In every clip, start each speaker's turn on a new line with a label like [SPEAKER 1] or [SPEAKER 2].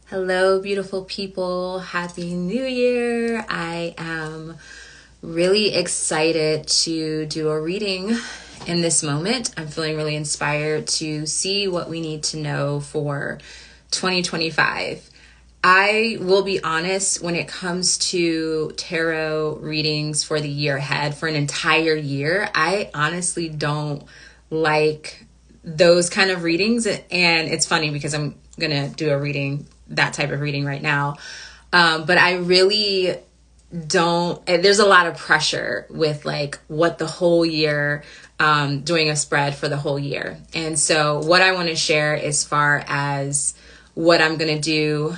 [SPEAKER 1] Hello, beautiful people. Happy New Year. I am really excited to do a reading in this moment. I'm feeling really inspired to see what we need to know for 2025. I will be honest, when it comes to tarot readings for the year ahead, for an entire year, I honestly don't like those kind of readings. And it's funny because I'm going to do a reading, that type of reading right now. But I really don't, there's a lot of pressure with like what the whole year, doing a spread for the whole year. And so what I want to share as far as what I'm going to do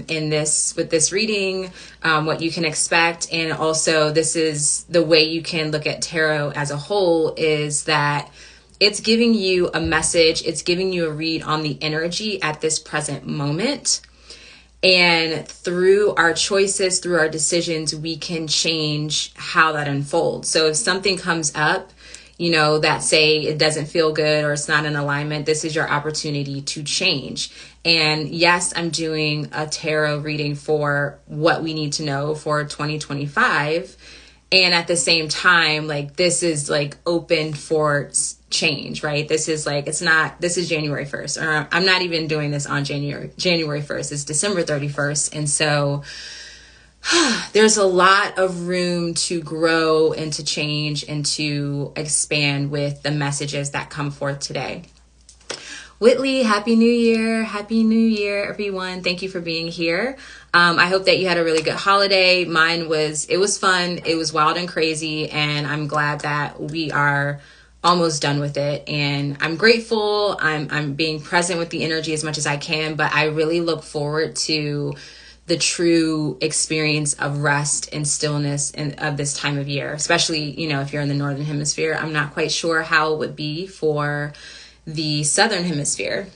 [SPEAKER 1] in this with this reading, what you can expect. And also this is the way you can look at tarot as a whole, is that it's giving you a message. It's giving you a read on the energy at this present moment. And through our choices, through our decisions, we can change how that unfolds. So if something comes up, that say it doesn't feel good or it's not in alignment, this is your opportunity to change. And yes, I'm doing a tarot reading for what we need to know for 2025. And at the same time, like, this is like open for change, right? This is like, this is January 1st, or I'm not even doing this on January 1st. It's December 31st. And so there's a lot of room to grow and to change and to expand with the messages that come forth today. Whitley, Happy New Year. Happy New Year, everyone. Thank you for being here. I hope that you had a really good holiday. It was fun. It was wild and crazy. And I'm glad that we are almost done with it. And I'm grateful. I'm being present with the energy as much as I can, but I really look forward to the true experience of rest and stillness of this time of year, especially, if you're in the Northern Hemisphere. I'm not quite sure how it would be for the Southern Hemisphere.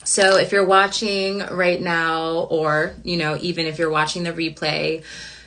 [SPEAKER 1] So if you're watching right now, or, even if you're watching the replay,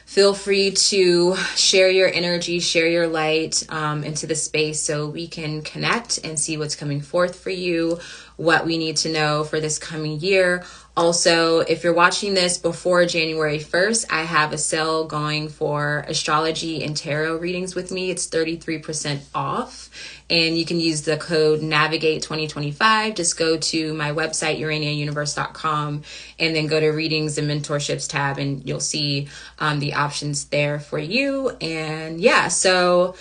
[SPEAKER 1] feel free to share your energy, share your light into the space so we can connect and see what's coming forth for you, what we need to know for this coming year. Also, if you're watching this before January 1st, I have a sale going for astrology and tarot readings with me. It's 33% off. And you can use the code NAVIGATE2025. Just go to my website, uraniauniverse.com, and then go to readings and mentorships tab, and you'll see the options there for you. And yeah, so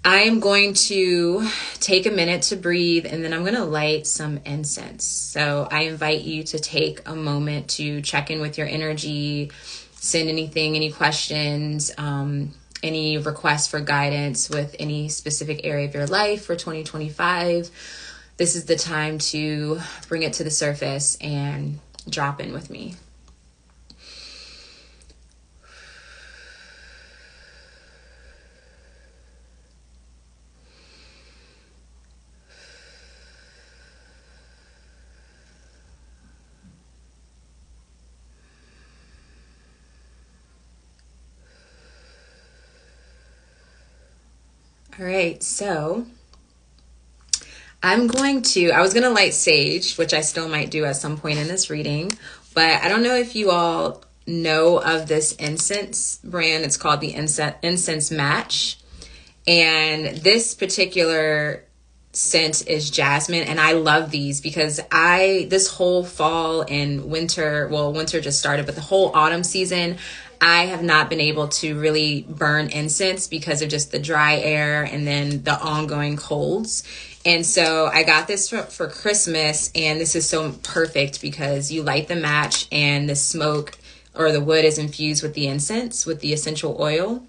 [SPEAKER 1] I am going to take a minute to breathe, and then I'm going to light some incense. So I invite you to take a moment to check in with your energy, send any questions, any requests for guidance with any specific area of your life for 2025. This is the time to bring it to the surface and drop in with me. All right, so I was going to light sage, which I still might do at some point in this reading, but I don't know if you all know of this incense brand. It's called the Incense Match. And this particular scent is jasmine. And I love these because this whole fall and winter just started, but the whole autumn season, I have not been able to really burn incense because of just the dry air and then the ongoing colds. And so I got this for Christmas, and this is so perfect because you light the match and the smoke or the wood is infused with the incense, with the essential oil.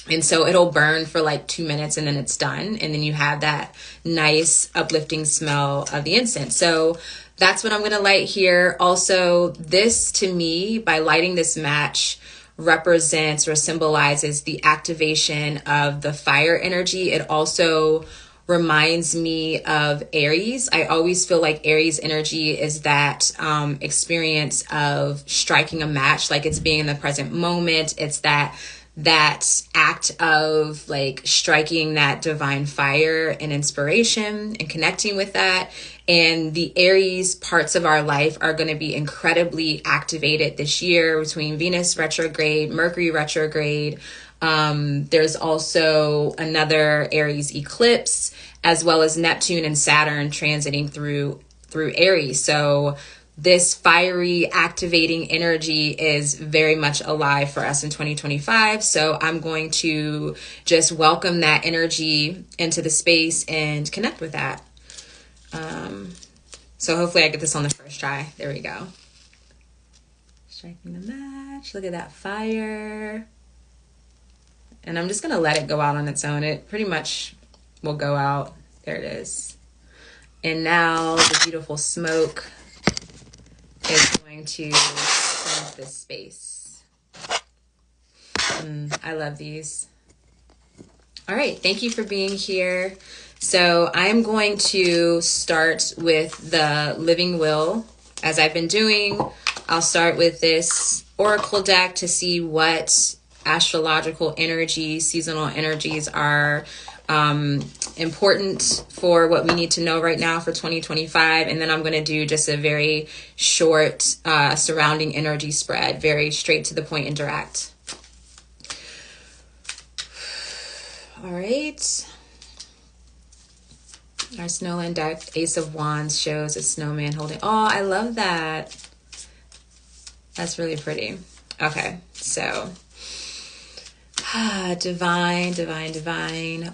[SPEAKER 1] And so it'll burn for like 2 minutes and then it's done. And then you have that nice uplifting smell of the incense. So that's what I'm going to light here. Also, this to me, by lighting this match, represents or symbolizes the activation of the fire energy. It also reminds me of Aries. I always feel like Aries energy is that experience of striking a match, like it's being in the present moment. It's that act of like striking that divine fire and inspiration and connecting with that. And the Aries parts of our life are going to be incredibly activated this year between Venus retrograde, Mercury retrograde. There's also another Aries eclipse, as well as Neptune and Saturn transiting through Aries. So this fiery activating energy is very much alive for us in 2025. So I'm going to just welcome that energy into the space and connect with that. So hopefully I get this on the first try. There we go. Striking the match. Look at that fire. And I'm just going to let it go out on its own. It pretty much will go out. There it is. And now the beautiful smoke is going to cleanse this space. I love these. All right. Thank you for being here. So I'm going to start with the living will. As I've been doing, I'll start with this oracle deck to see what astrological energies, seasonal energies are important for what we need to know right now for 2025. And then I'm going to do just a very short surrounding energy spread, very straight to the point and direct. All right. Our snowland deck, Ace of Wands, shows a snowman holding. Oh, I love that. That's really pretty. Okay, so divine.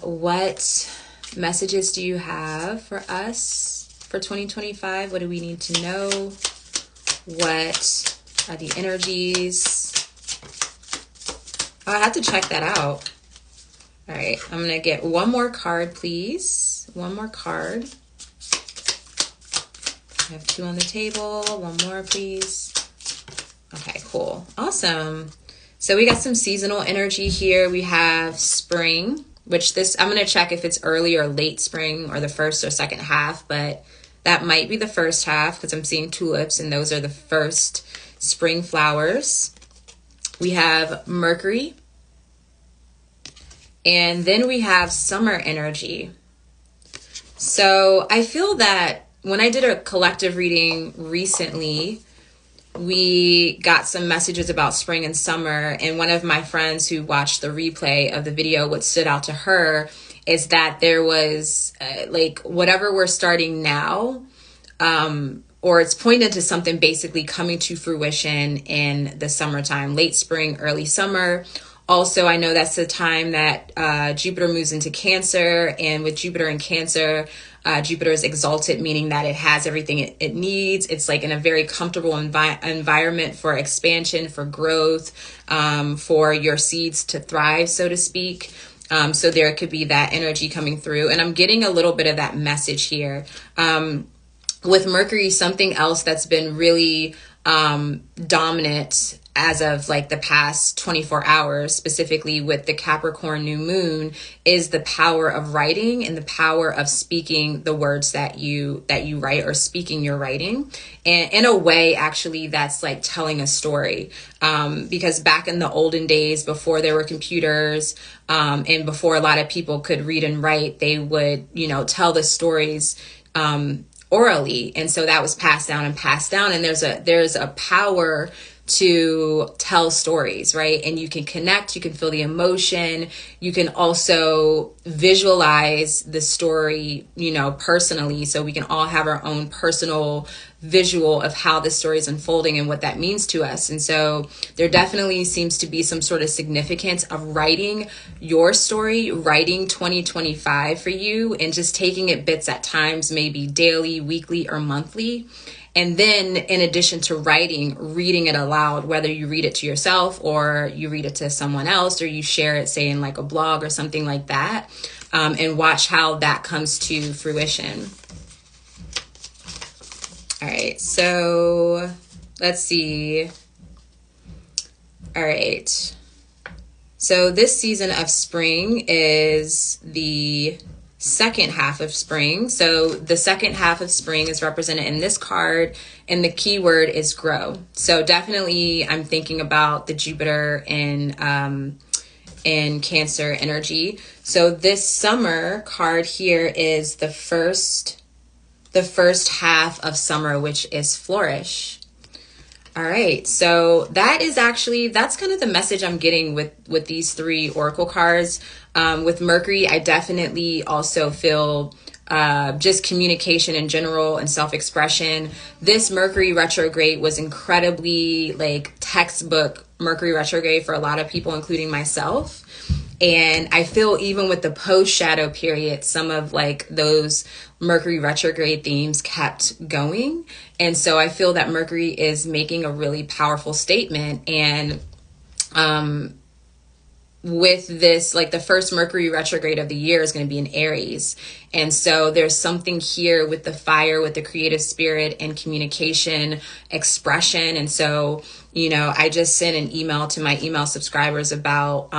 [SPEAKER 1] What messages do you have for us for 2025? What do we need to know? What are the energies? Oh, I have to check that out. All right, I'm going to get one more card, please. One more card. I have two on the table. One more, please. Okay, cool. Awesome. So we got some seasonal energy here. We have spring, which I'm going to check if it's early or late spring or the first or second half, but that might be the first half because I'm seeing tulips and those are the first spring flowers. We have Mercury. And then we have summer energy. So I feel that when I did a collective reading recently, we got some messages about spring and summer. And one of my friends who watched the replay of the video, what stood out to her is that there was whatever we're starting now, or it's pointed to something basically coming to fruition in the summertime, late spring, early summer. Also, I know that's the time that Jupiter moves into Cancer, and with Jupiter in Cancer, Jupiter is exalted, meaning that it has everything it needs. It's like in a very comfortable environment for expansion, for growth, for your seeds to thrive, so to speak. So there could be that energy coming through, and I'm getting a little bit of that message here. With Mercury, something else that's been really dominant as of like the past 24 hours, specifically with the Capricorn new moon, is the power of writing and the power of speaking the words that you write, or speaking your writing. And in a way, actually, that's like telling a story. Because back in the olden days, before there were computers, and before a lot of people could read and write, they would, tell the stories, orally. And so that was passed down. And there's a power to tell stories, right? And you can connect, you can feel the emotion, you can also visualize the story, personally. So we can all have our own personal visual of how the story is unfolding and what that means to us. And so there definitely seems to be some sort of significance of writing your story, writing 2025 for you, and just taking it bits at times, maybe daily, weekly, or monthly. And then in addition to writing, reading it aloud, whether you read it to yourself or you read it to someone else, or you share it, say, in like a blog or something like that, and watch how that comes to fruition. All right, so let's see. All right. So this season of spring is the second half of spring. So the second half of spring is represented in this card, and the keyword is grow. So definitely I'm thinking about the Jupiter in Cancer energy. So this summer card here is the first the first half of summer, which is flourish. All right, so that's kind of the message I'm getting with these three oracle cards. With Mercury, I definitely also feel just communication in general and self-expression. This Mercury retrograde was incredibly like textbook Mercury retrograde for a lot of people, including myself. And I feel even with the post shadow period, some of like those Mercury retrograde themes kept going. And so I feel that Mercury is making a really powerful statement. And with this, like the first Mercury retrograde of the year is going to be in Aries. And so there's something here with the fire, with the creative spirit and communication, expression. And so, I just sent an email to my email subscribers about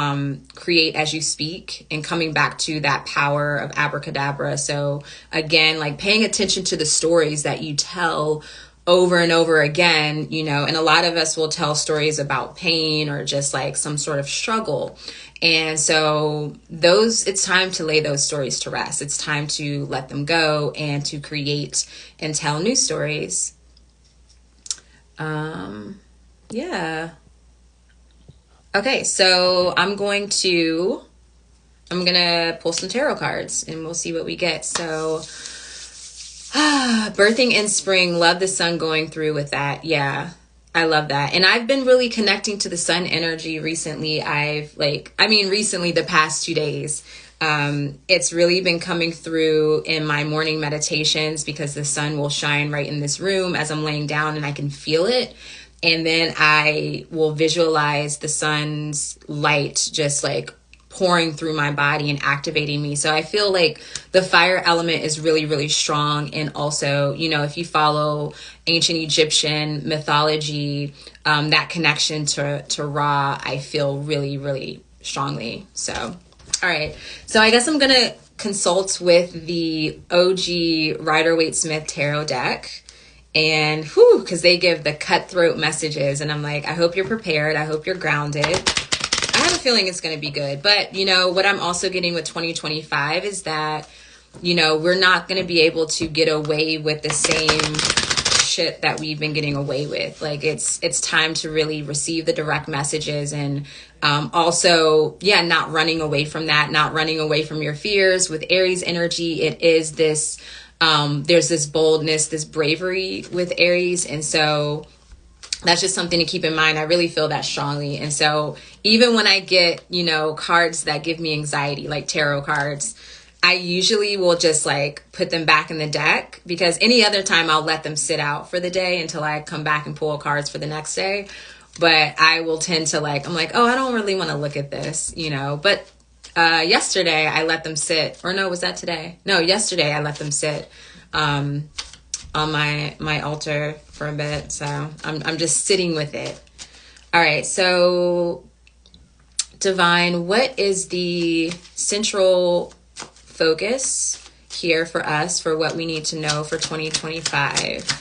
[SPEAKER 1] create as you speak and coming back to that power of abracadabra. So again, like paying attention to the stories that you tell over and over again, and a lot of us will tell stories about pain or just like some sort of struggle. And so it's time to lay those stories to rest. It's time to let them go and to create and tell new stories. Yeah. Okay, so I'm gonna pull some tarot cards and we'll see what we get. So birthing in spring, love the sun going through with that. Yeah, I love that. And I've been really connecting to the sun energy recently. Recently, the past 2 days. It's really been coming through in my morning meditations because the sun will shine right in this room as I'm laying down and I can feel it. And then I will visualize the sun's light just like pouring through my body and activating me. So I feel like the fire element is really, really strong. And also, if you follow ancient Egyptian mythology, that connection to Ra, I feel really, really strongly. So, all right. So I guess I'm going to consult with the OG Rider-Waite-Smith tarot deck. And because they give the cutthroat messages. And I'm like, I hope you're prepared. I hope you're grounded. I have a feeling it's going to be good. But, what I'm also getting with 2025 is that, we're not going to be able to get away with the same shit that we've been getting away with. Like it's time to really receive the direct messages and also, not running away from that, not running away from your fears. With Aries energy, it is this, there's this boldness, this bravery with Aries. And so that's just something to keep in mind. I really feel that strongly. And so even when I get, cards that give me anxiety, like tarot cards, I usually will just like put them back in the deck because any other time I'll let them sit out for the day until I come back and pull cards for the next day. But I will tend to I'm like, oh, I don't really want to look at this, But yesterday I let them sit, or no, was that today? No, yesterday I let them sit on my altar for a bit. So I'm just sitting with it. All right. So Divine, what is the central focus here for us for what we need to know for 2025?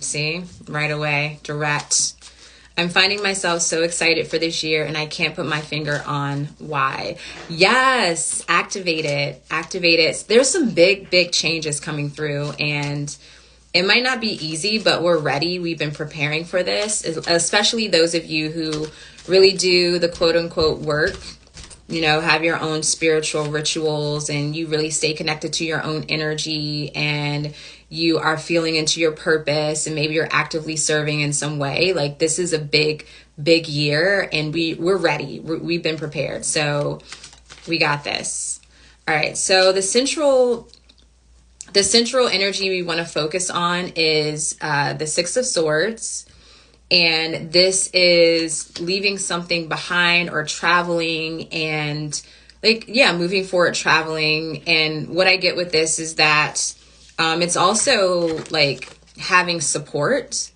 [SPEAKER 1] See, right away, direct. I'm finding myself so excited for this year and I can't put my finger on why. Yes, activate it. There's some big changes coming through and it might not be easy, but we're ready. We've been preparing for this, especially those of you who really do the quote unquote work, have your own spiritual rituals and you really stay connected to your own energy and you are feeling into your purpose and maybe you're actively serving in some way. Like this is a big year and we're ready. We've been prepared. So we got this. All right. So the central energy we want to focus on is the Six of Swords. And this is leaving something behind or traveling and moving forward, traveling. And what I get with this is that it's also like having support.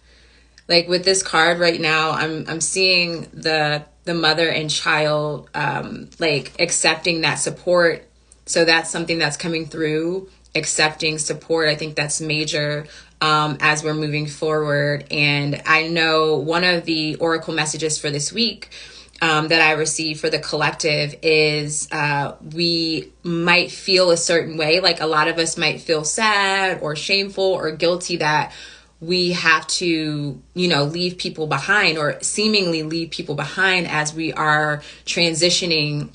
[SPEAKER 1] Like with this card right now, I'm seeing the mother and child accepting that support. So that's something that's coming through, accepting support. I think that's major as we're moving forward. And I know one of the oracle messages for this week that I receive for the collective is we might feel a certain way. Like a lot of us might feel sad or shameful or guilty that we have to, leave people behind or seemingly leave people behind as we are transitioning,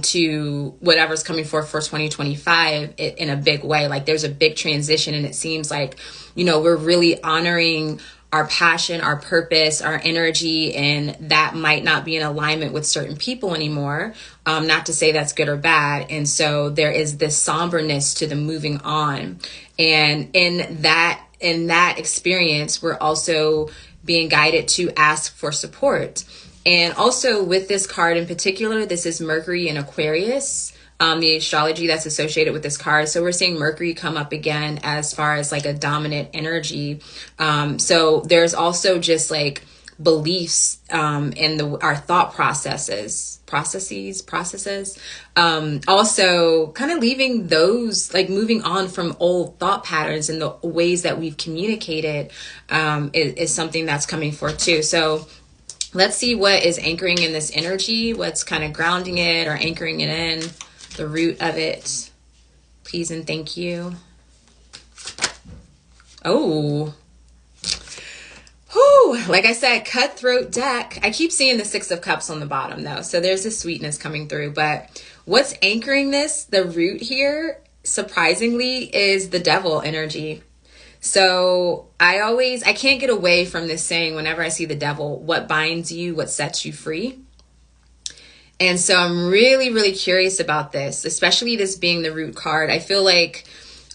[SPEAKER 1] to whatever's coming forth for 2025 in a big way. Like there's a big transition, and it seems like, we're really honoring our passion, our purpose, our energy, and that might not be in alignment with certain people anymore. Not to say that's good or bad. And so there is this somberness to the moving on. And in that experience, we're also being guided to ask for support. And also with this card in particular, this is Mercury in Aquarius, the astrology that's associated with this card. So we're seeing Mercury come up again as far as like a dominant energy. So there's also just like beliefs in our thought processes. Also kind of leaving those, like moving on from old thought patterns and the ways that we've communicated is something that's coming forth too. So let's see what is anchoring in this energy, what's kind of grounding it or anchoring it in, the root of it. Please and thank you. Oh, whew. Like I said, cutthroat deck. I keep seeing the Six of Cups on the bottom though. So there's a sweetness coming through. But what's anchoring this, the root here, surprisingly, is the devil energy. So I can't get away from this saying whenever I see the devil, what binds you, what sets you free. And so I'm really, really curious about this, especially this being the root card. I feel like,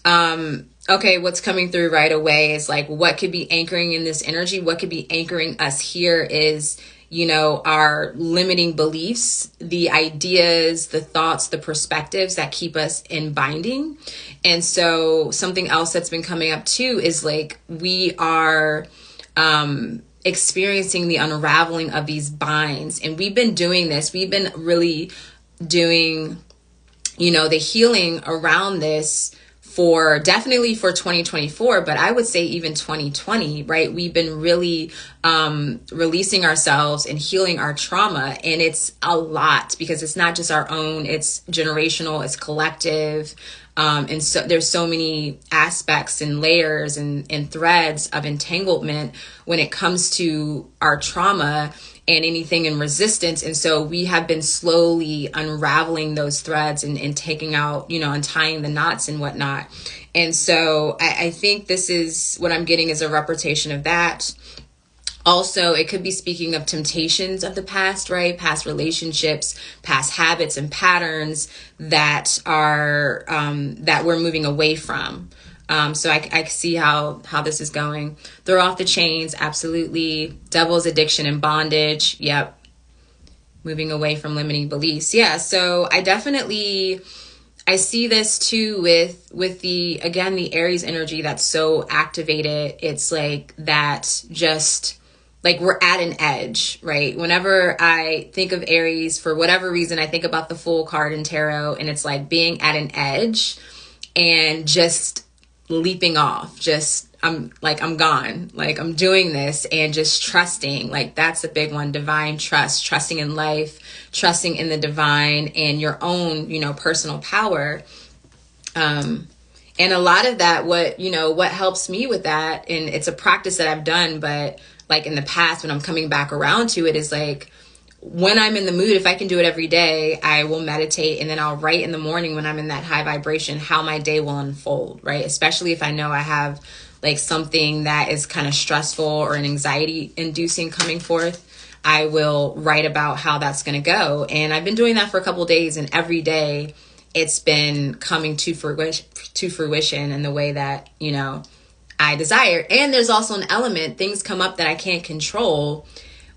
[SPEAKER 1] okay, what's coming through right away is like, what could be anchoring in this energy? What could be anchoring us here is, our limiting beliefs, the ideas, the thoughts, the perspectives that keep us in binding. And so something else that's been coming up too is like, we are, experiencing the unraveling of these binds. And we've been doing this. We've been really doing, the healing around this definitely for 2024, but I would say even 2020, right? We've been really releasing ourselves and healing our trauma. And it's a lot because it's not just our own, it's generational, it's collective. And so there's so many aspects and layers and threads of entanglement when it comes to our trauma and anything in resistance. And so we have been slowly unraveling those threads and taking out, untying the knots and whatnot. And so I think this is what I'm getting is a representation of that. Also, it could be speaking of temptations of the past, right? Past relationships, past habits and patterns that are, that we're moving away from. So I see how this is going. Throw off the chains. Absolutely. Devil's addiction and bondage. Yep. Moving away from limiting beliefs. Yeah. So I see this too with the Aries energy that's so activated. It's like that just like we're at an edge, right? Whenever I think of Aries, for whatever reason, I think about the Fool card in tarot, and it's like being at an edge and just leaping off. I'm gone. Like I'm doing this and just trusting. Like that's a big one. Divine trust, trusting in life, trusting in the divine and your own, personal power. And a lot of that, what helps me with that, and it's a practice that I've done, but like in the past when I'm coming back around to it is like when I'm in the mood, if I can do it every day, I will meditate and then I'll write in the morning when I'm in that high vibration how my day will unfold, right? Especially if I know I have like something that is kind of stressful or an anxiety inducing coming forth, I will write about how that's going to go. And I've been doing that for a couple of days, and every day it's been coming to fruition in the way that, I desire. And there's also an element, things come up that I can't control,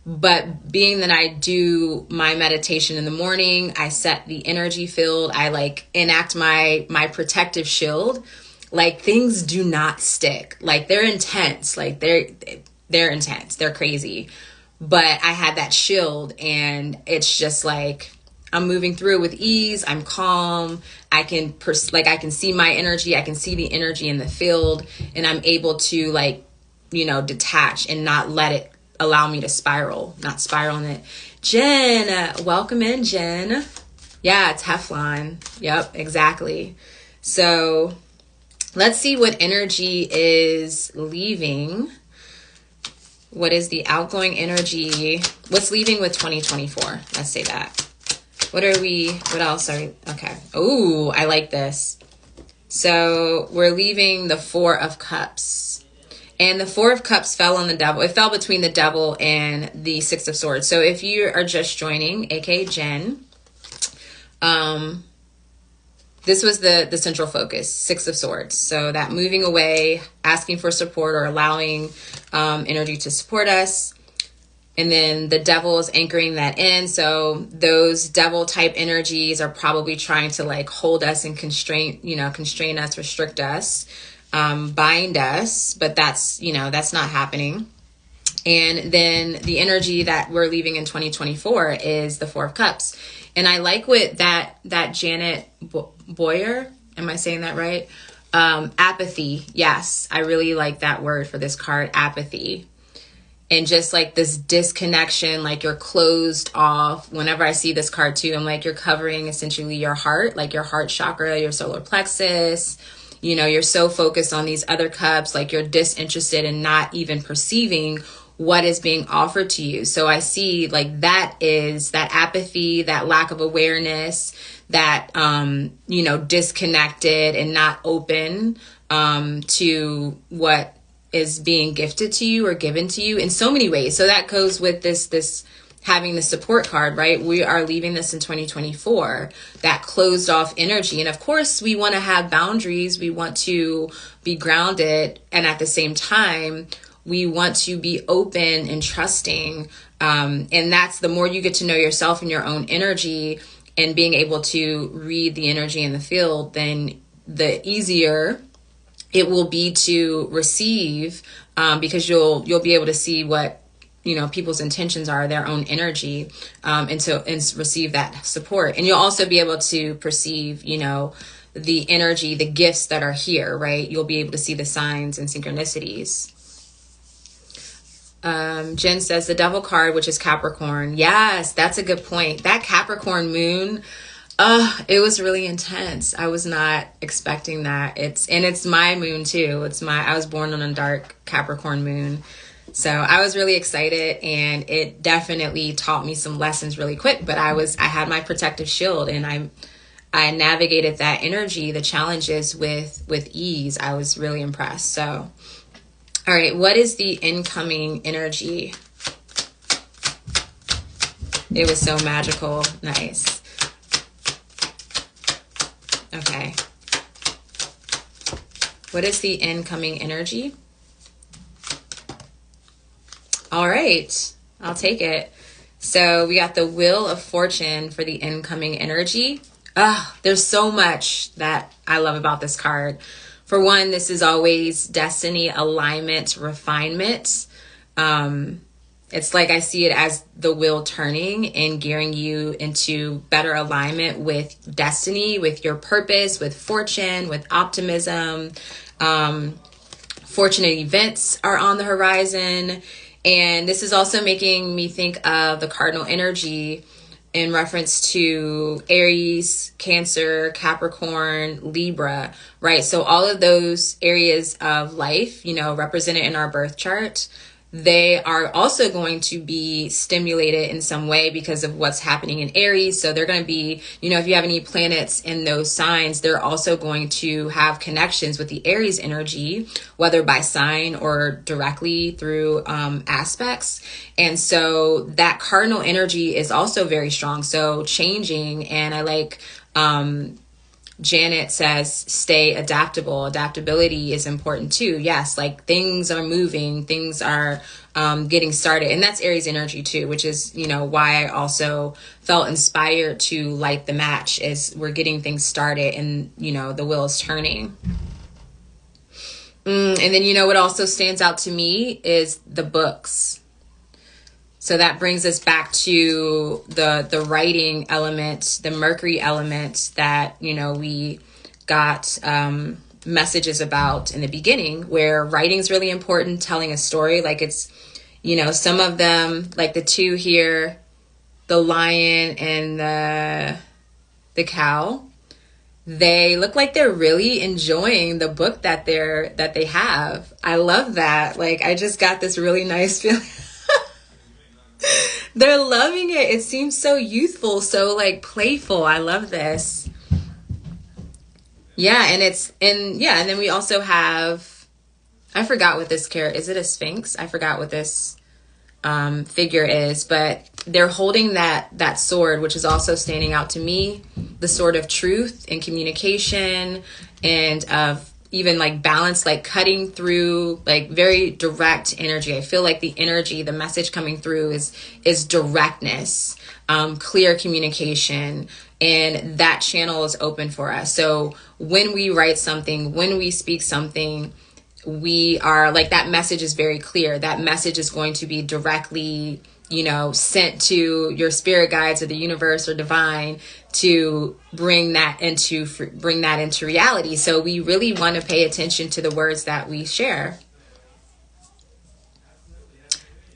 [SPEAKER 1] but being that I do my meditation in the morning, I set the energy field, I like enact my protective shield, like things do not stick. Like they're intense, like they're intense, they're crazy. But I had that shield, and it's just like I'm moving through with ease. I'm calm. I can see my energy. I can see the energy in the field, and I'm able to detach and not let it allow me to not spiral in it. Jen, welcome in, Jen. Yeah, Teflon. Yep, exactly. So let's see what energy is leaving. What is the outgoing energy? What's leaving with 2024? Let's say that. What else are we? Okay. Oh, I like this. So we're leaving the Four of Cups. And the Four of Cups fell on the Devil. It fell between the Devil and the Six of Swords. So if you are just joining, aka Jen, this was the central focus, Six of Swords. So that moving away, asking for support, or allowing energy to support us. And then the Devil is anchoring that in. So those devil type energies are probably trying to like hold us and constrain us, restrict us, bind us. But that's not happening. And then the energy that we're leaving in 2024 is the Four of Cups. And I like what that Janet Boyer, am I saying that right? Apathy. Yes, I really like that word for this card, apathy. And just like this disconnection, like you're closed off. Whenever I see this card too, I'm like, you're covering essentially your heart, like your heart chakra, your solar plexus. You're so focused on these other cups, like you're disinterested and not even perceiving what is being offered to you. So I see like that is that apathy, that lack of awareness, that, disconnected and not open to what is being gifted to you or given to you in so many ways. So that goes with this having the support card, right? We are leaving this in 2024, that closed off energy. And of course we want to have boundaries. We want to be grounded. And at the same time, we want to be open and trusting. And that's the more you get to know yourself and your own energy and being able to read the energy in the field, then the easier it will be to receive, because you'll be able to see what people's intentions are, their own energy, and receive that support. And you'll also be able to perceive the energy, the gifts that are here, right? You'll be able to see the signs and synchronicities. Jen says the Devil card, which is Capricorn. Yes, that's a good point. That Capricorn moon, it was really intense. I was not expecting that. It's my moon too. I was born on a dark Capricorn moon. So I was really excited, and it definitely taught me some lessons really quick, but I had my protective shield, and I navigated that energy, the challenges with ease. I was really impressed. So, all right, what is the incoming energy? It was so magical. Nice. Okay. What is the incoming energy? All right, I'll take it. So we got the Wheel of Fortune for the incoming energy. There's so much that I love about this card. For one, this is always destiny, alignment, refinement. It's like I see it as the wheel turning and gearing you into better alignment with destiny, with your purpose, with fortune, with optimism. Fortunate events are on the horizon. And this is also making me think of the cardinal energy in reference to Aries, Cancer, Capricorn, Libra, right? So all of those areas of life, represented in our birth chart, they are also going to be stimulated in some way because of what's happening in Aries. So they're going to be, if you have any planets in those signs, they're also going to have connections with the Aries energy, whether by sign or directly through aspects. And so that cardinal energy is also very strong. So changing, and I like, Janet says, stay adaptable. Adaptability is important too. Yes, like things are moving, things are getting started. And that's Aries energy too, which is, why I also felt inspired to light the match, is we're getting things started and, the wheel is turning. And then, what also stands out to me is the books. So that brings us back to the writing element, the Mercury element that, we got messages about in the beginning, where writing is really important, telling a story. Like it's, some of them, like the two here, the lion and the cow, they look like they're really enjoying the book that they have. I love that. Like, I just got this really nice feeling. They're loving it. It seems so youthful, so like playful. I love this. Yeah, and then we also have, I forgot what this character, is it a sphinx? I forgot what this figure is, but they're holding that sword, which is also standing out to me, the sword of truth and communication and of even like balance, like cutting through, like very direct energy. I feel like the energy, the message coming through is directness, clear communication, and that channel is open for us. So when we write something, when we speak something, we are like, that message is very clear. That message is going to be directly, sent to your spirit guides or the universe or divine to bring that into reality. So we really want to pay attention to the words that we share.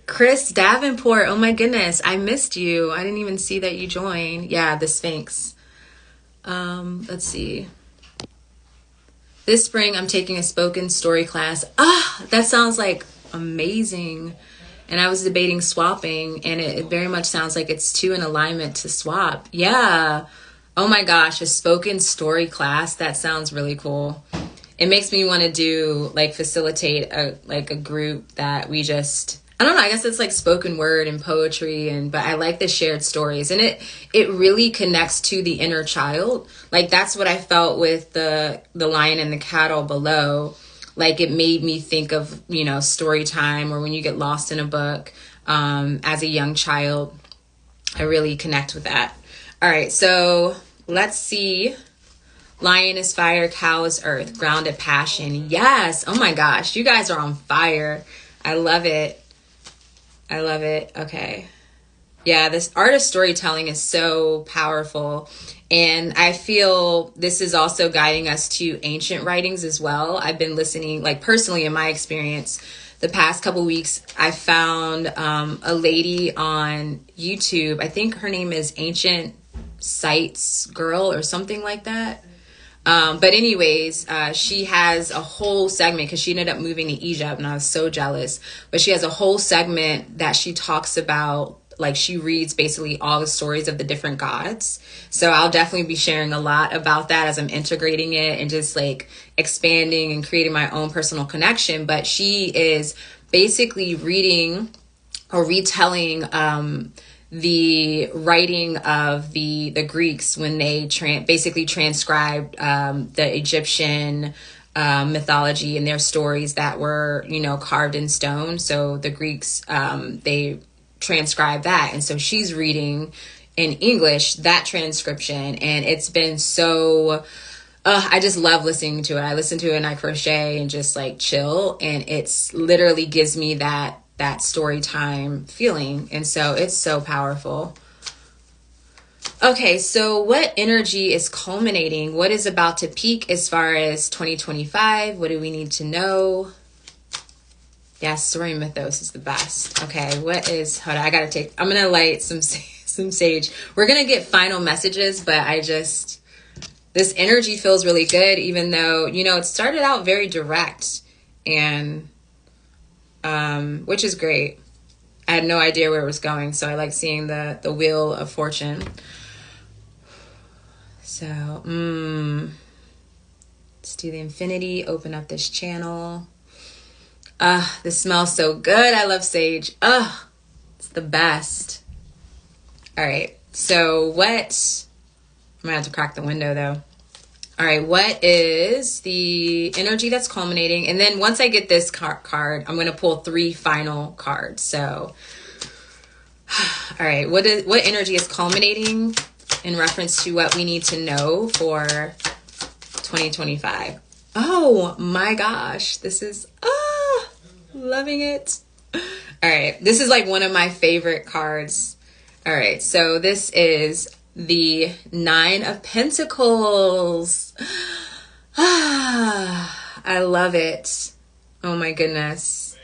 [SPEAKER 1] Chris Davenport, oh my goodness, I missed you. I didn't even see that you joined. Yeah, the Sphinx. Let's see. This spring, I'm taking a spoken story class. That sounds like amazing. And I was debating swapping, and it very much sounds like it's two in alignment to swap. Yeah. Oh my gosh, a spoken story class. That sounds really cool. It makes me want to do, like, facilitate a group that we just, I don't know, I guess it's like spoken word and poetry, but I like the shared stories, and it really connects to the inner child. Like, that's what I felt with the lion and the cattle below. Like, it made me think of, story time, or when you get lost in a book as a young child. I really connect with that. All right, so let's see. Lion is fire, cow is earth, grounded passion. Yes. Oh my gosh, you guys are on fire. I love it. I love it. Okay. Yeah, this art of storytelling is so powerful. And I feel this is also guiding us to ancient writings as well. I've been listening, like personally in my experience, the past couple weeks, I found a lady on YouTube. I think her name is Ancient Sites Girl or something like that. But anyways, she has a whole segment because she ended up moving to Egypt, and I was so jealous. But she has a whole segment that she talks about, like, she reads basically all the stories of the different gods. So I'll definitely be sharing a lot about that as I'm integrating it and just like expanding and creating my own personal connection. But she is basically reading or retelling the writing of the Greeks when they basically transcribed the Egyptian mythology and their stories that were, carved in stone. So the Greeks, they transcribed that. And so she's reading in English that transcription, and it's been so I just love listening to it. I listen to it and I crochet and just like chill, and it's literally gives me that story time feeling. And so it's so powerful. Okay, so what energy is culminating? What is about to peak as far as 2025? What do we need to know? Yes, story mythos is the best. Okay, hold on, I'm going to light some sage. We're going to get final messages, but this energy feels really good, even though, it started out very direct, and, which is great. I had no idea where it was going, so I like seeing the wheel of fortune. So, let's do the infinity, open up this channel. This smells so good. I love sage. It's the best. All right. So I'm gonna have to crack the window though. All right. What is the energy that's culminating? And then once I get this card, I'm going to pull 3 final cards. So, all right. What energy is culminating in reference to what we need to know for 2025? Oh my gosh. This is, loving it. All right. This is like one of my favorite cards. All right. So this is the 9 of Pentacles. I love it. Oh my goodness.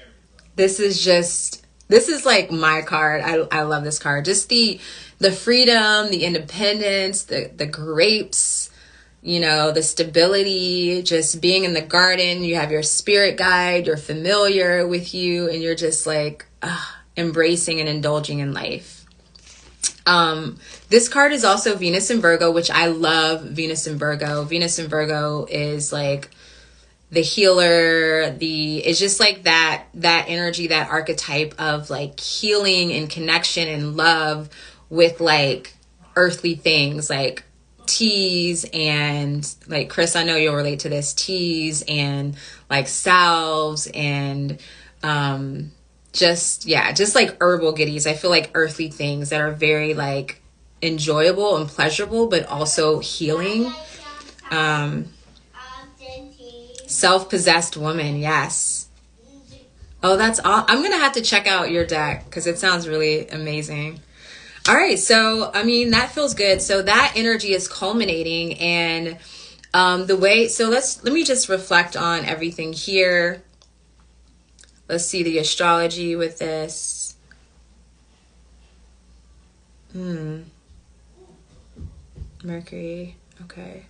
[SPEAKER 1] This is just This is like my card. I love this card. Just the freedom, the independence, the grapes, you know, the stability, just being in the garden. You have your spirit guide, you're familiar with you, and you're just like embracing and indulging in life. This card is also Venus in Virgo, which I love. Venus in Virgo. Venus in Virgo is like the healer, it's just like that energy, that archetype of like healing and connection and love with like earthly things, like teas and like, Chris, I know you'll relate to this, teas and like salves and just like herbal goodies. I feel like earthly things that are very like enjoyable and pleasurable, but also healing. Self-possessed woman, yes. Oh, that's all. I'm gonna have to check out your deck because it sounds really amazing. All right, so I mean that feels good. So that energy is culminating, and let me just reflect on everything here. Let's see the astrology with this. Mercury, okay.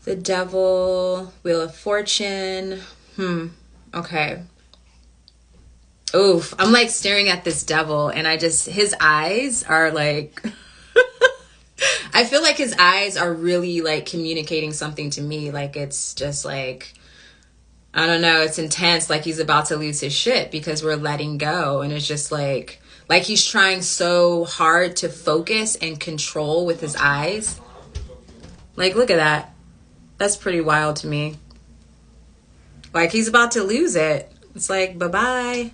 [SPEAKER 1] The Devil, Wheel of Fortune. Okay. Oof. I'm like staring at this devil and his eyes are like, I feel like his eyes are really like communicating something to me. Like it's just like, I don't know, it's intense. Like he's about to lose his shit because we're letting go. And it's just like he's trying so hard to focus and control with his eyes. Like, look at that. That's pretty wild to me. Like he's about to lose it. It's like, bye-bye.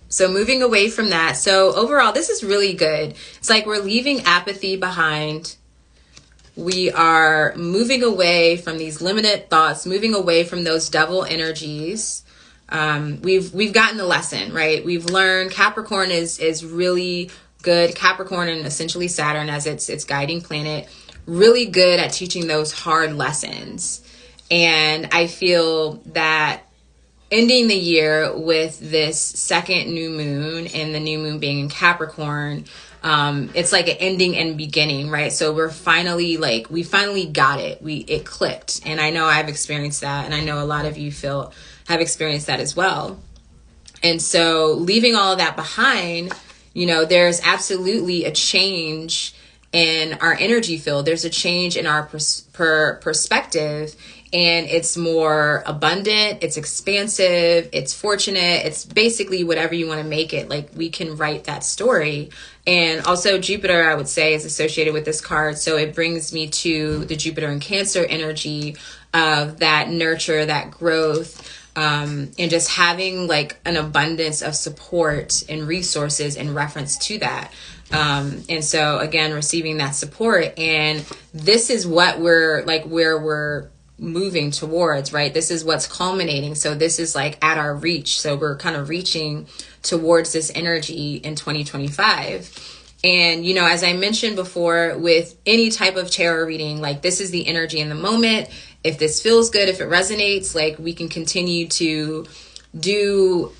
[SPEAKER 1] So moving away from that. So overall, this is really good. It's like we're leaving apathy behind. We are moving away from these limited thoughts, moving away from those devil energies. We've gotten the lesson, right? We've learned Capricorn is really good. Capricorn and essentially Saturn as its guiding planet, really good at teaching those hard lessons. And I feel that ending the year with this second new moon and the new moon being in Capricorn, it's like an ending and beginning, right? So we finally got it. It clicked. And I know I've experienced that. And I know a lot of you have experienced that as well. And so leaving all of that behind, you know, there's absolutely a change in our energy field. There's a change in our perspective, and it's more abundant, it's expansive, it's fortunate, it's basically whatever you want to make it. Like we can write that story. And also Jupiter, I would say, is associated with this card. So it brings me to the Jupiter and Cancer energy of that nurture, that growth, and just having like an abundance of support and resources in reference to that. And so again, receiving that support, and this is what where we're moving towards, right? This is what's culminating. So this is like at our reach. So we're kind of reaching towards this energy in 2025. And, you know, as I mentioned before, with any type of tarot reading, like this is the energy in the moment. If this feels good, if it resonates, like we can continue to to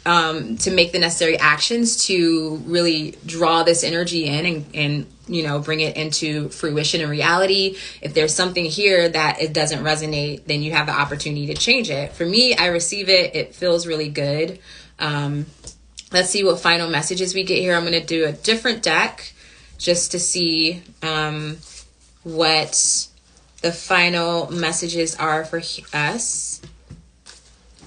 [SPEAKER 1] make the necessary actions to really draw this energy in and you know, bring it into fruition and reality. If there's something here that it doesn't resonate, then you have the opportunity to change it. For me, I receive it. It feels really good. Let's see what final messages we get here. I'm going to do a different deck just to see what the final messages are for us.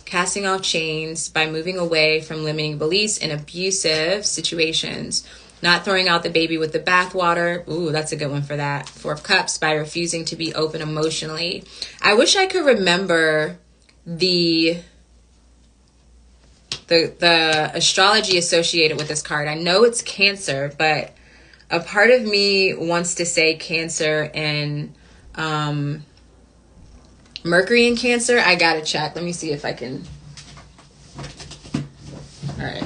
[SPEAKER 1] Casting off chains by moving away from limiting beliefs and abusive situations. Not throwing out the baby with the bathwater. Ooh, that's a good one for that. Four of Cups, by refusing to be open emotionally. I wish I could remember the astrology associated with this card. I know it's Cancer, but a part of me wants to say Cancer and Mercury in Cancer. I gotta check. Let me see if I can. All right.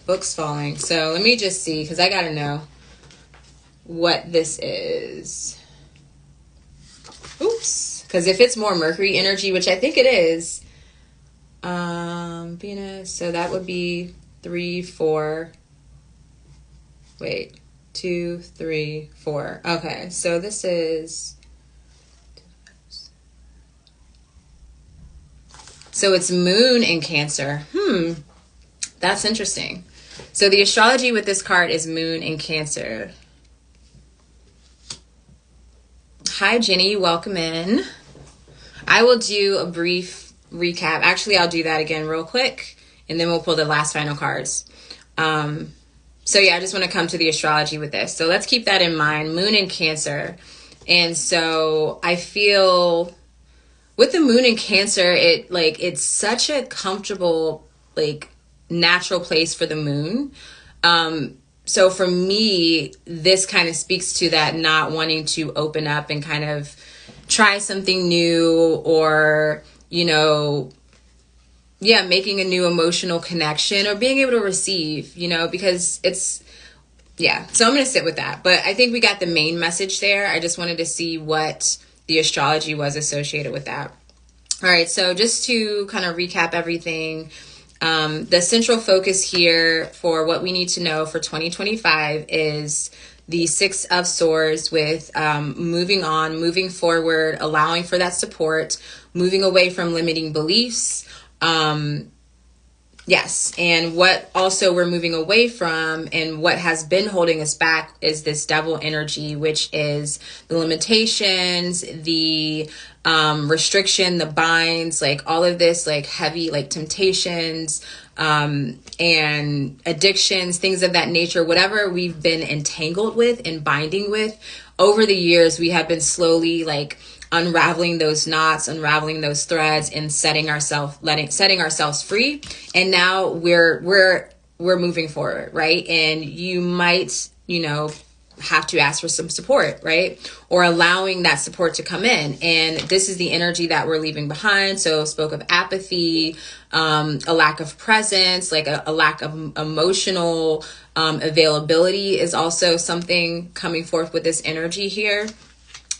[SPEAKER 1] Books falling. So let me just see, because I gotta know what this is. Oops. Because if it's more Mercury energy, which I think it is, Venus. So that would be 3, 4. Wait, 2, 3, 4. Okay, so this is... So it's moon in Cancer. That's interesting. So the astrology with this card is moon in Cancer. Hi, Jenny. Welcome in. I will do a brief recap. Actually, I'll do that again real quick, and then we'll pull the last final cards. So yeah, I just want to come to the astrology with this. So let's keep that in mind. Moon in Cancer. And so I feel with the moon in Cancer, it's such a comfortable, natural place for the moon. So for me, this kind of speaks to that not wanting to open up and kind of try something new, or, making a new emotional connection, or being able to receive, because so I'm going to sit with that. But I think we got the main message there. I just wanted to see what the astrology was associated with that. All right. So just to kind of recap everything, the central focus here for what we need to know for 2025 is the 6 of Swords, with moving on, moving forward, allowing for that support, moving away from limiting beliefs. Yes. And what also we're moving away from, and what has been holding us back, is this Devil energy, which is the limitations, the restriction, the binds, all of this, heavy, temptations, and addictions, things of that nature. Whatever we've been entangled with and binding with over the years, we have been slowly unraveling those knots, unraveling those threads, and setting ourselves free. And now we're moving forward, right? And you might, have to ask for some support, right? Or allowing that support to come in. And this is the energy that we're leaving behind. So spoke of apathy, a lack of presence, a lack of emotional availability is also something coming forth with this energy here.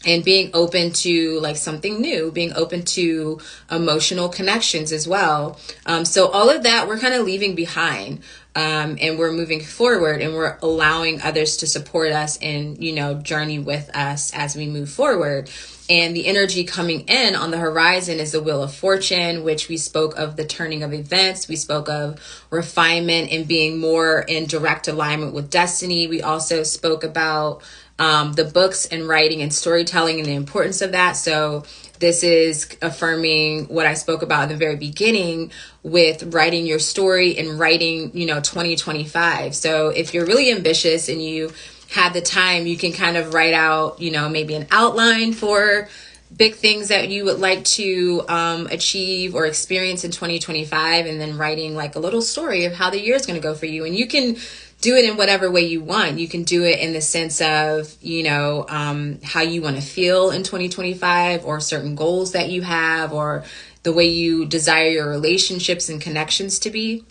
[SPEAKER 1] And being open to something new, being open to emotional connections as well. So all of that we're kind of leaving behind, and we're moving forward, and we're allowing others to support us and, journey with us as we move forward. And the energy coming in on the horizon is the Wheel of Fortune, which we spoke of the turning of events. We spoke of refinement and being more in direct alignment with destiny. We also spoke about the books and writing and storytelling and the importance of that. So this is affirming what I spoke about in the very beginning with writing your story and writing, 2025. So if you're really ambitious and you have the time, you can kind of write out, maybe an outline for big things that you would like to achieve or experience in 2025, and then writing a little story of how the year is going to go for you. And you can do it in whatever way you want. You can do it in the sense of, how you want to feel in 2025, or certain goals that you have, or the way you desire your relationships and connections to be.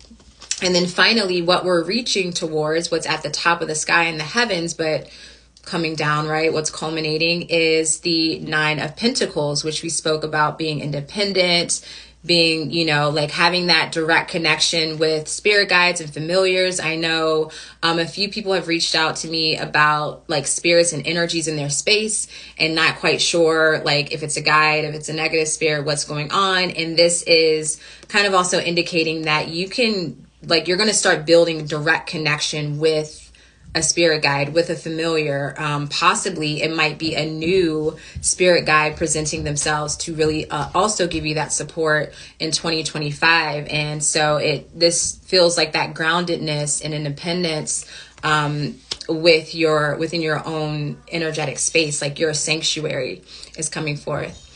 [SPEAKER 1] And then finally, what we're reaching towards, what's at the top of the sky in the heavens, but coming down, right? What's culminating is the 9 of Pentacles, which we spoke about being independent, being, having that direct connection with spirit guides and familiars. I know a few people have reached out to me about spirits and energies in their space, and not quite sure if it's a guide, if it's a negative spirit, what's going on. And this is kind of also indicating that you can, you're going to start building direct connection with a spirit guide, with a familiar. Possibly it might be a new spirit guide presenting themselves to really also give you that support in 2025. And so this feels like that groundedness and independence within your own energetic space, your sanctuary is coming forth.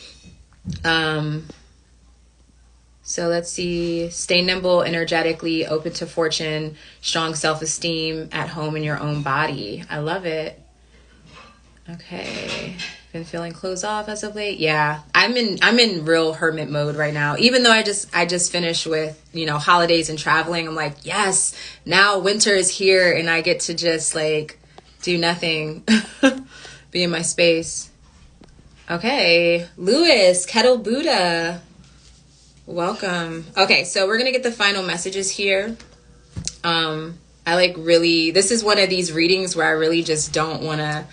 [SPEAKER 1] So let's see, stay nimble, energetically, open to fortune, strong self-esteem, at home in your own body. I love it. Okay. Been feeling closed off as of late. Yeah. I'm in real hermit mode right now. Even though I just finished with, holidays and traveling. I'm like, yes, now winter is here and I get to just do nothing, be in my space. Okay. Lewis, Kettle Buddha. Welcome. Okay, so we're going to get the final messages here. I like really, this is one of these readings where I really just don't want to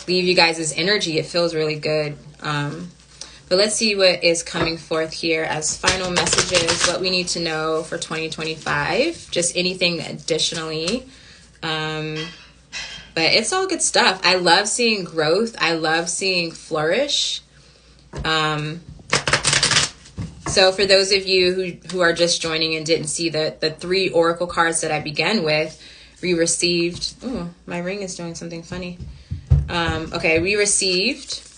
[SPEAKER 1] leave you guys' energy. It feels really good. But let's see what is coming forth here as final messages, what we need to know for 2025, just anything additionally. But it's all good stuff. I love seeing growth. I love seeing flourish. So for those of you who are just joining and didn't see the 3 oracle cards that I began with, we received, oh, my ring is doing something funny. Okay, we received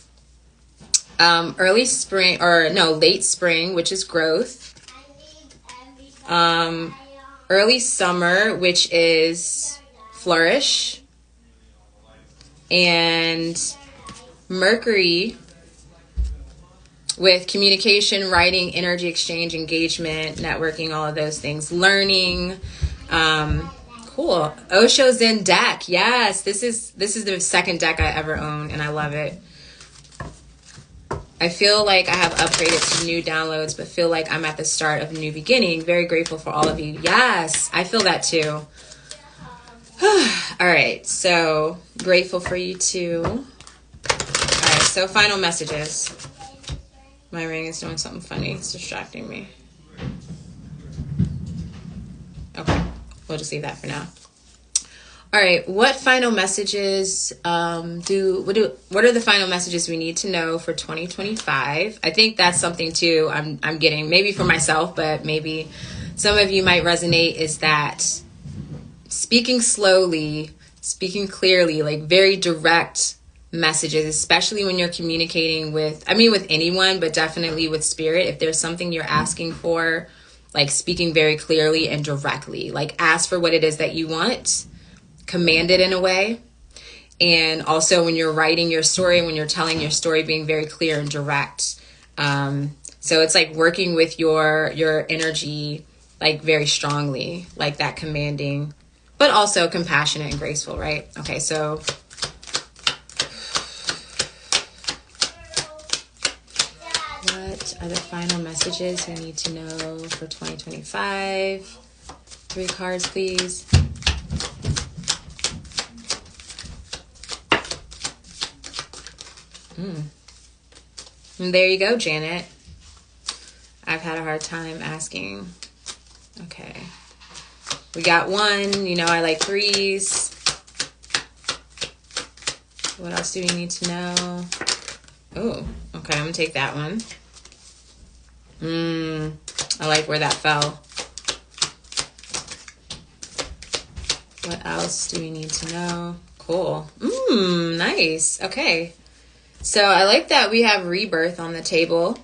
[SPEAKER 1] early spring, or no, late spring, which is growth. Early summer, which is flourish. And Mercury, with communication, writing, energy exchange, engagement, networking, all of those things, learning. Cool. Osho Zen deck. Yes, this is the second deck I ever own, and I love it. I feel like I have upgraded to new downloads, but feel like I'm at the start of a new beginning. Very grateful for all of you. Yes, I feel that too. All right, so grateful for you too. All right, so final messages. My ring is doing something funny. It's distracting me. Okay, we'll just leave that for now. All right, what final messages what are the final messages we need to know for 2025? I think that's something too I'm getting, maybe for myself, but maybe some of you might resonate, is that speaking slowly, speaking clearly, like very direct messages, especially when you're communicating with anyone, but definitely with spirit. If there's something you're asking for, like speaking very clearly and directly, like ask for what it is that you want, command it in a way. And also when you're writing your story, when you're telling your story, being very clear and direct. So it's like working with your energy, like very strongly, like that commanding, but also compassionate and graceful, right? Okay, so what are the final messages we need to know for 2025? 3 cards, please. And there you go, Janet. I've had a hard time asking. Okay. We got 1. You know, I like 3s. What else do we need to know? Oh, okay. I'm going to take that one. I like where that fell. What else do we need to know? Cool. Nice. Okay. So I like that we have rebirth on the table.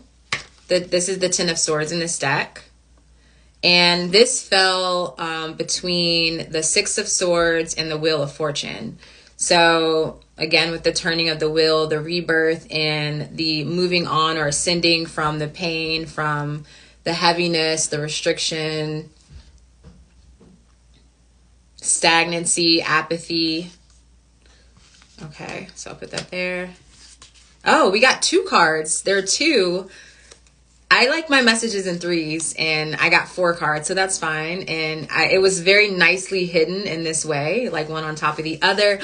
[SPEAKER 1] This is the 10 of Swords in this deck. And this fell between the 6 of Swords and the Wheel of Fortune. So again, with the turning of the wheel, the rebirth, and the moving on or ascending from the pain, from the heaviness, the restriction, stagnancy, apathy. Okay, so I'll put that there. Oh, we got 2 cards. There are 2. I like my messages in 3s, and I got 4 cards, so that's fine. And it was very nicely hidden in this way, like one on top of the other.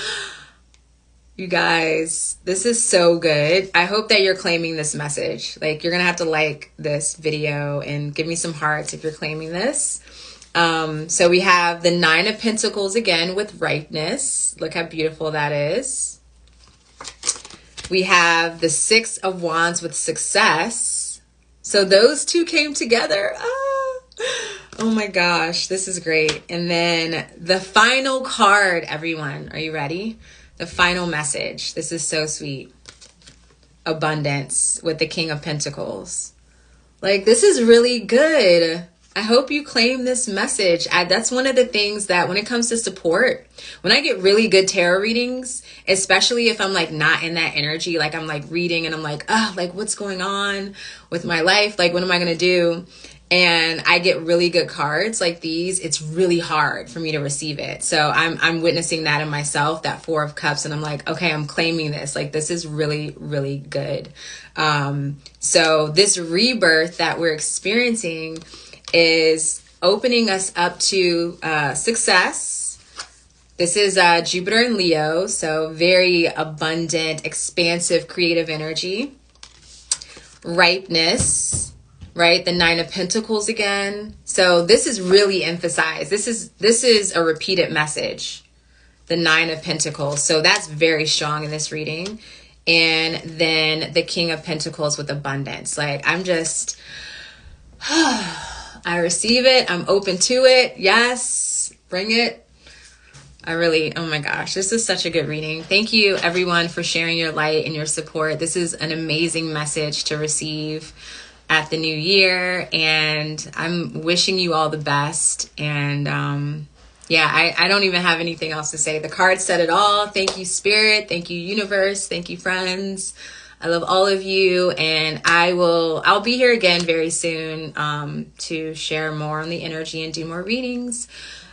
[SPEAKER 1] You guys, this is so good. I hope that you're claiming this message. Like, you're going to have to like this video and give me some hearts if you're claiming this. So we have the 9 of Pentacles again with ripeness. Look how beautiful that is. We have the 6 of Wands with success. So those 2 came together. Oh my gosh, this is great. And then the final card, everyone. Are you ready? The final message. This is so sweet. Abundance with the King of Pentacles. Like, this is really good. I hope you claim this message. That's one of the things that when it comes to support, when I get really good tarot readings, especially if I'm like not in that energy, like I'm like reading and I'm like, oh, like what's going on with my life? Like, what am I going to do? And I get really good cards like these, it's really hard for me to receive it. So I'm witnessing that in myself, that Four of Cups, and I'm like, okay, I'm claiming this. Like, this is really, really good. So this rebirth that we're experiencing is opening us up to success. This is Jupiter and Leo, so very abundant, expansive, creative energy. Ripeness, right? The Nine of Pentacles again. So this is really emphasized. This is a repeated message. The Nine of Pentacles. So that's very strong in this reading. And then the King of Pentacles with abundance. Like, I'm just, I receive it. I'm open to it. Yes, bring it. Oh my gosh, this is such a good reading. Thank you everyone for sharing your light and your support. This is an amazing message to receive at the new year, and I'm wishing you all the best. And yeah, I don't even have anything else to say. The cards said it all. Thank you, Spirit. Thank you, Universe. Thank you, friends. I love all of you, and I'll be here again very soon to share more on the energy and do more readings.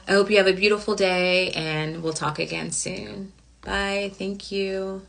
[SPEAKER 1] I hope you have a beautiful day, and we'll talk again soon. Bye. Thank you.